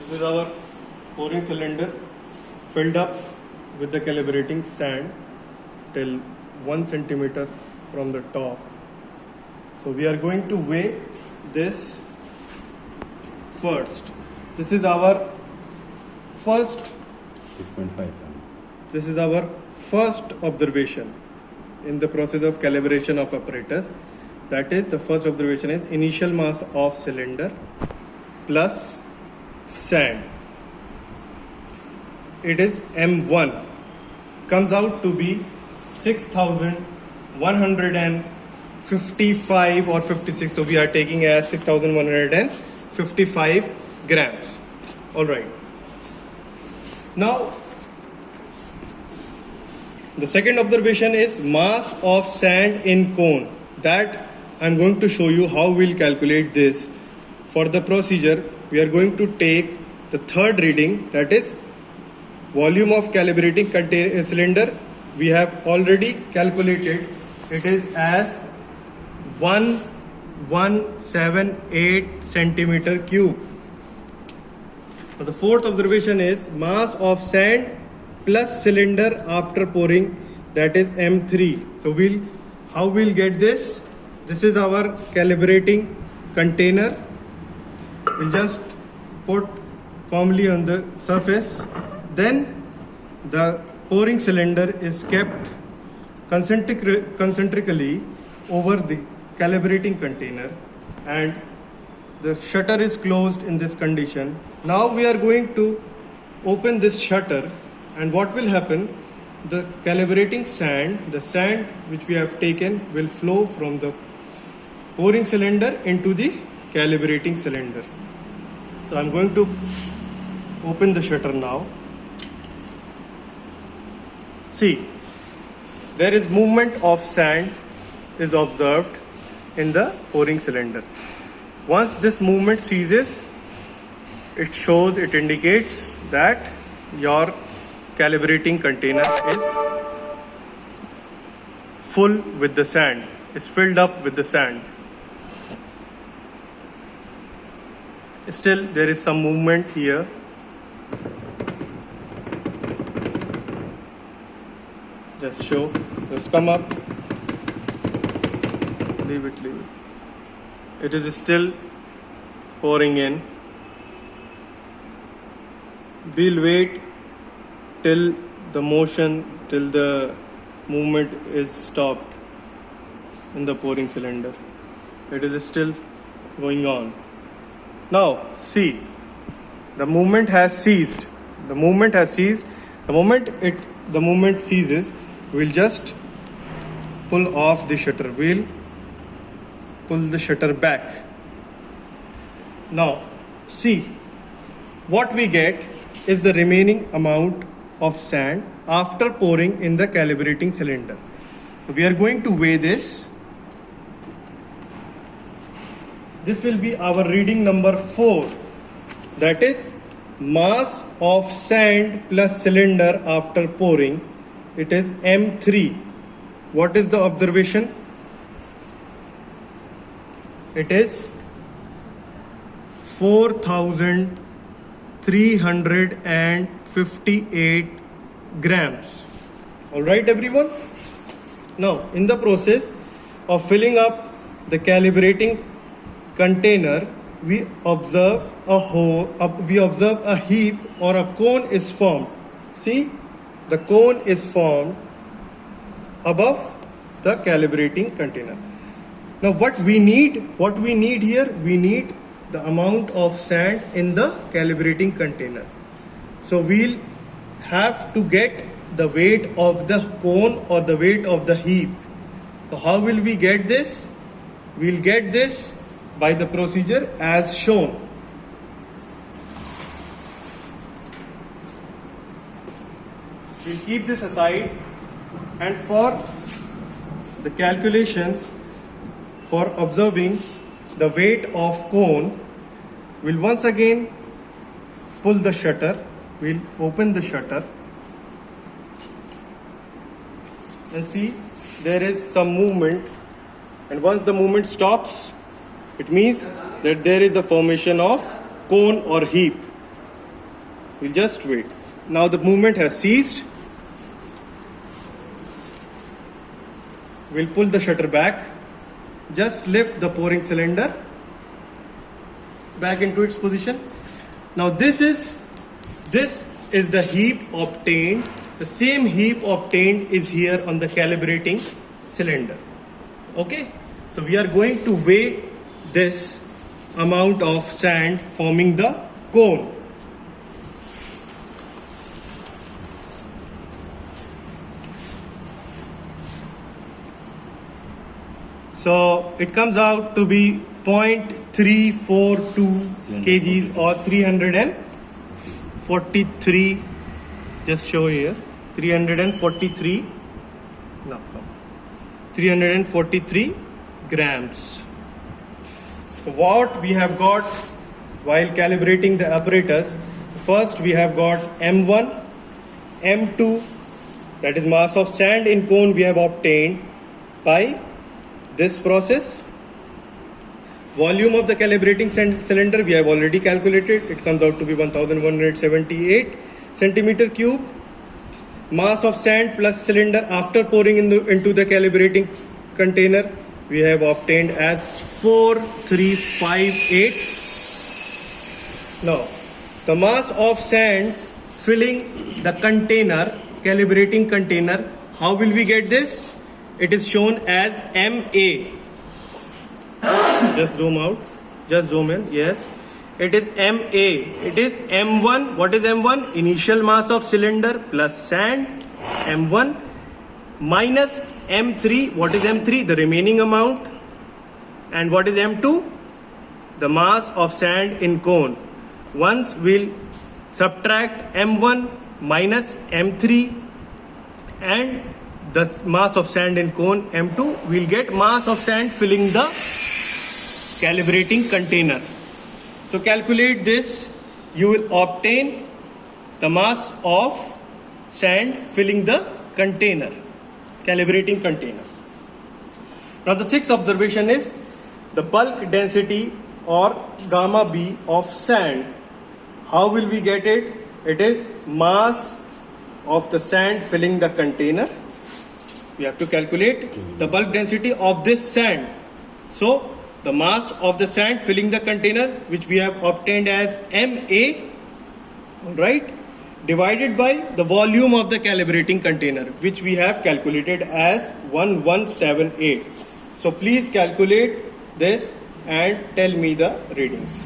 This is our pouring cylinder filled up with the calibrating sand till 1 centimeter from the top. So we are going to weigh this first. This is our first 6.5. This is our first observation in the process of calibration of apparatus. That is, the first observation is initial mass of cylinder plus sand. It is M1, comes out to be 6,155 or 56. So we are taking as 6,155 grams. All right. Now, the second observation is mass of sand in cone. That I'm going to show you how we'll calculate this. For the procedure, we are going to take the third reading, that is volume of calibrating cylinder. We have already calculated it is as 1178 centimeter cube. Now the fourth observation is mass of sand plus cylinder after pouring, that is M3. So how we'll get this? This is our calibrating container. We'll just put firmly on the surface. Then the pouring cylinder is kept concentrically over the calibrating container and the shutter is closed in this condition. Now we are going to open this shutter, and what will happen? The calibrating sand, the sand which we have taken, will flow from the pouring cylinder into the calibrating cylinder. So I'm going to open the shutter now. See, there is movement of sand is observed in the pouring cylinder. Once this movement ceases, it indicates that your calibrating container is full with the sand, is filled up with the sand. Still, there is some movement here. Just come up. Leave it. It is still pouring in. We'll wait till the movement is stopped in the pouring cylinder. It is still going on. Now, see, the movement has ceased. The moment ceases, we'll just pull off the shutter. We'll pull the shutter back. Now, see, what we get is the remaining amount of sand after pouring in the calibrating cylinder. We are going to weigh this. This will be our reading number 4. That is mass of sand plus cylinder after pouring. It is M3. What is the observation? It is 4,358 grams. All right, everyone. Now, in the process of filling up the calibrating container, we observe a heap or a cone is formed. See, the cone is formed above the calibrating container. Now what we need here, we need the amount of sand in the calibrating container. So we'll have to get the weight of the cone or the weight of the heap. So how will we get this? We'll get this by the procedure as shown. We'll keep this aside, and for the calculation, for observing the weight of cone, we'll once again pull the shutter. We'll open the shutter and see there is some movement, and once the movement stops, it means that there is the formation of cone or heap. We'll just wait. Now the movement has ceased. We'll pull the shutter back. Just lift the pouring cylinder back into its position. Now this is the heap obtained. The same heap obtained is here on the calibrating cylinder. Okay, so we are going to weigh this amount of sand forming the cone. So it comes out to be 0.342 kgs or 343. Just show here 343. Now come 343 grams. So what we have got while calibrating the apparatus, first we have got M1, M2, that is mass of sand in cone we have obtained by this process. Volume of the calibrating cylinder we have already calculated. It comes out to be 1178 centimeter cube. Mass of sand plus cylinder after pouring into the calibrating container we have obtained as 4358. Now the mass of sand filling the container, calibrating container, how will we get this? It is shown as MA. Just zoom out. Just zoom in. Yes. It is MA. It is M1. What is M1? Initial mass of cylinder plus sand. M1 minus M3. What is M3? The remaining amount. And what is M2? The mass of sand in cone. Once we'll subtract M1 minus M3 and the mass of sand in cone M2, we'll get mass of sand filling the calibrating container. So calculate this, you will obtain the mass of sand filling the container, calibrating container. Now the sixth observation is the bulk density or gamma B of sand. How will we get it? It is mass of the sand filling the container. We have to calculate the bulk density of this sand. So the mass of the sand filling the container, which we have obtained as MA, right, divided by the volume of the calibrating container, which we have calculated as 1178. So please calculate this and tell me the readings.